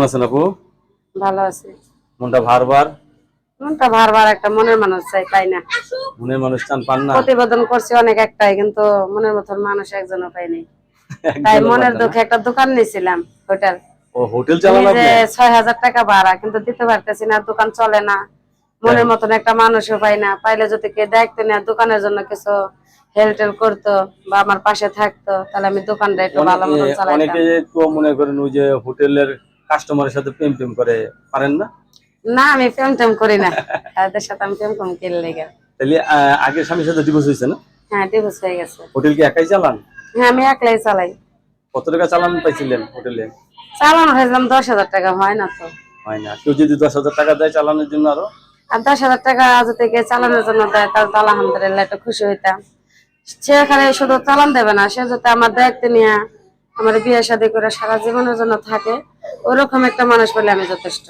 কেমন আছেন আপু? ভালো আছি। মনটা ভারবার। মনটা বারবার একটা মনের মানুষ চাই, পাই না। মনের মানুষ চান, পান না? প্রতিবেদন করছি অনেক একটাই, কিন্তু মনের মতন মানুষ একজনও পাইনি। তাই একজনও মনের পান না? দুঃখে একটা দোকান নিয়েছিলাম, হোটেল। ও, হোটেল চালান যে আপনি? ৬,০০০ টাকা ভাড়া, কিন্তু দিতে পারতেছি না, দোকান চলে না। মনের মতন একটা মানুষও পাই না। পাইলে যদি কে দায়িত্ব নেয় দোকানের জন্য, কিছু হেলটেল করতো বা আমার পাশে থাকতো, তাহলে আমি দোকানটা একটু ভালো মতন চালাইতাম। অনেকে তো মনে করেন ওই যে হোটেলের কাস্টমারের সাথে প্রেম প্রেম করে, পারেন না? না, আমি প্রেম টেম করি না। তাদের সাথে আমি প্রেম কম কিনলে গে। তাহলে আগের স্বামীর সাথে ডিভোর্স হয়েছে না? হ্যাঁ, ডিভোর্স হয়ে গেছে। হোটেল কি একাই চালান? হ্যাঁ, আমি একলাই চালাই। কত টাকা চালান পাইছিলেন হোটেলে? চালানো হয়েছিলাম ১০,০০০ টাকা, হয় না তো। হয় না? কেউ যদি 10,000 টাকা দেয় চালানোর জন্য আরো? আর ১০,০০০ টাকা যদি কেউ চালানোর জন্য দেয়, তাহলে তো আলহামদুলিল্লাহ একটু খুশি হইতাম। সে এখানে শুধু চালান দেবে না, সে যদি আমার দায়িত্ব নিয়ে আমার বিয়ে শাদী করে সারা জীবনের জন্য থাকে, ওরকম একটা মানুষ পেলে আমি যথেষ্ট।